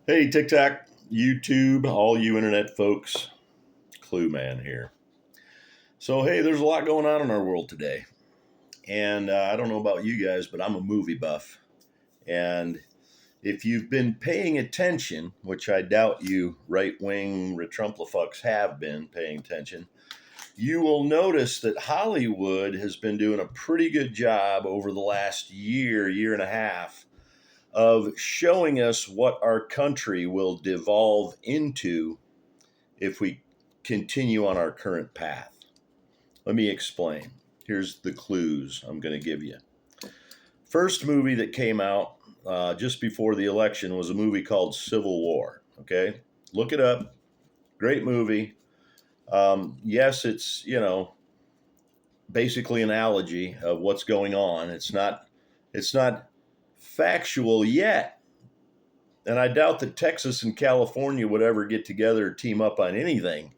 Hey, TikTok, YouTube, all you internet folks, Clue Man here. So, hey, there's a lot going on in our world today. And I don't know about you guys, but I'm a movie buff. And if you've been paying attention, which I doubt you right wing Retrumplafucks have been paying attention, you will notice that Hollywood has been doing a pretty good job over the last year and a half of showing us what our country will devolve into if we continue on our current path. Let me explain. Here's the clues I'm going to give you. First movie that came out just before the election was a movie called Civil War. Okay, look it up. Great movie. Yes, it's basically an analogy of what's going on. It's not factual yet, and I doubt that Texas and California would ever get together or team up on anything.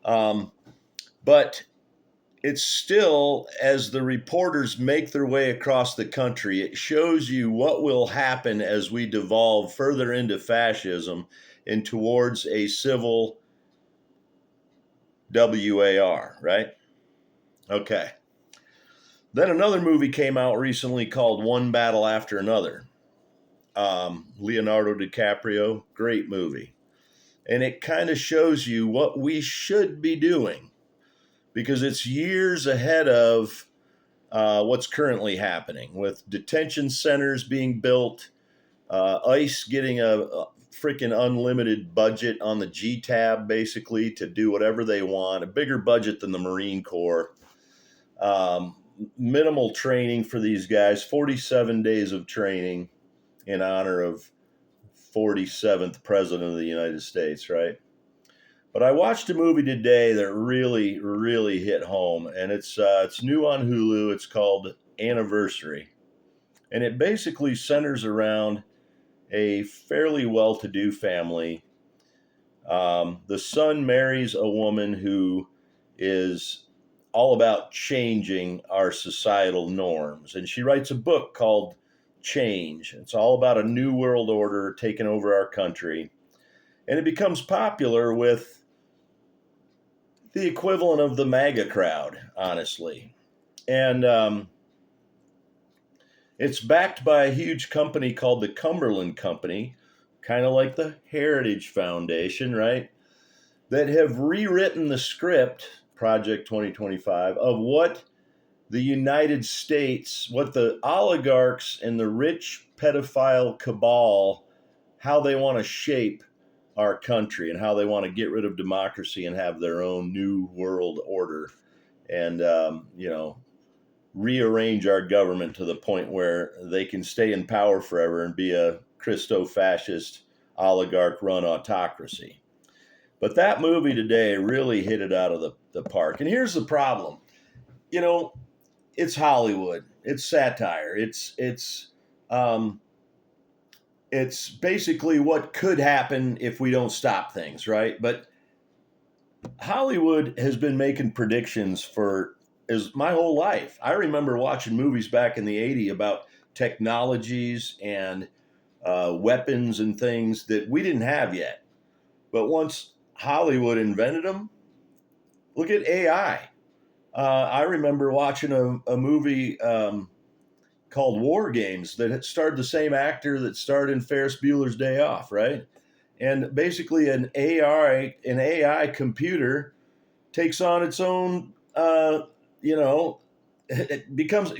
But it's still, as the reporters make their way across the country, it shows you what will happen as we devolve further into fascism and towards a civil WAR, right? Okay. Then another movie came out recently called One Battle After Another. Leonardo DiCaprio, great movie. And it kind of shows you what we should be doing because it's years ahead of what's currently happening with detention centers being built, ICE getting a freaking unlimited budget on the G tab, basically to do whatever they want, a bigger budget than the Marine Corps, minimal training for these guys, 47 days of training in honor of 47th President of the United States, right? But I watched a movie today that really hit home, and it's new on Hulu. It's called Anniversary, and it basically centers around a fairly well-to-do family. The son marries a woman who is all about changing our societal norms, and she writes a book called Change. It's all about a new world order taking over our country, and it becomes popular with the equivalent of the MAGA crowd, honestly. And it's backed by a huge company called the Cumberland Company, kind of like the Heritage Foundation, right? That have rewritten the script, Project 2025, of what the United States, what the oligarchs and the rich pedophile cabal, how they want to shape our country and how they want to get rid of democracy and have their own new world order and rearrange our government to the point where they can stay in power forever and be a Christo-fascist oligarch run autocracy. But that movie today really hit it out of the park. And here's the problem. You know, it's Hollywood. It's satire. Um, it's basically what could happen if we don't stop things, right? But Hollywood has been making predictions for is my whole life. I remember watching movies back in the '80s about technologies and weapons and things that we didn't have yet. But once Hollywood invented them, look at AI. I remember watching a movie called War Games that had starred the same actor that starred in Ferris Bueller's Day Off, right? And basically, an AI computer takes on its own, it becomes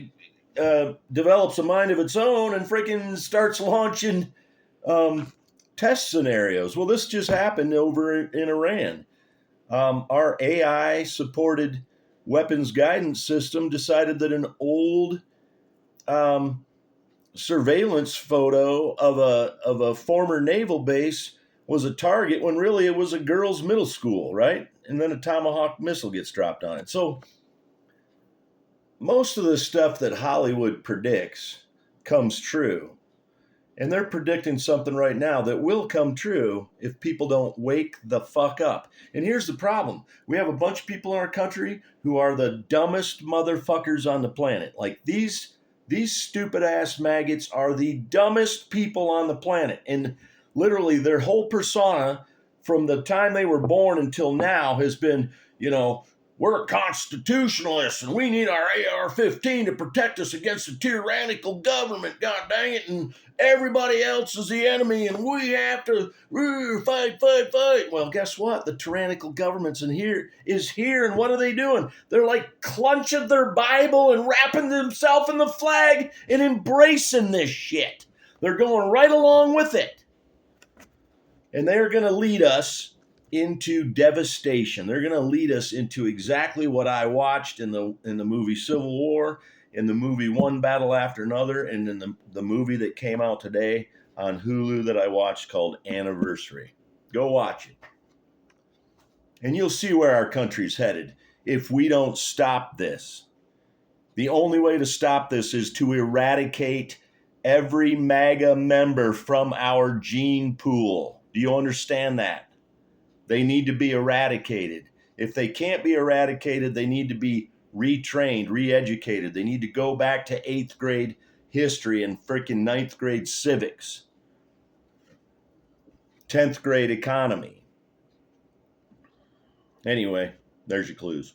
develops a mind of its own and freaking starts launching um, test scenarios. Well, this just happened over in Iran. Our AI supported weapons guidance system decided that an old um, surveillance photo of a former naval base was a target when really it was a girls' middle school, right? And then a Tomahawk missile gets dropped on it. So most of the stuff that Hollywood predicts comes true. And they're predicting something right now that will come true if people don't wake the fuck up. And here's the problem. We have a bunch of people in our country who are the dumbest motherfuckers on the planet. Like these stupid ass maggots are the dumbest people on the planet. And Literally, their whole persona from the time they were born until now has been, we're constitutionalists and we need our AR-15 to protect us against a tyrannical government, god dang it, and everybody else is the enemy and we have to fight, fight, fight. Well, guess what? The tyrannical government's is here, and what are they doing? They're like clutching their Bible and wrapping themselves in the flag and embracing this shit. They're going right along with it. And they're going to lead us into devastation. They're going to lead us into exactly what I watched in the movie Civil War, in the movie One Battle After Another, and in the movie that came out today on Hulu that I watched called Anniversary. Go watch it. And you'll see where our country's headed if we don't stop this. The only way to stop this is to eradicate every MAGA member from our gene pool. Do you understand that? They need to be eradicated. If they can't be eradicated, they need to be retrained, re-educated. They need to go back to 8th grade history and freaking 9th grade civics, 10th grade economy. Anyway, there's your clues.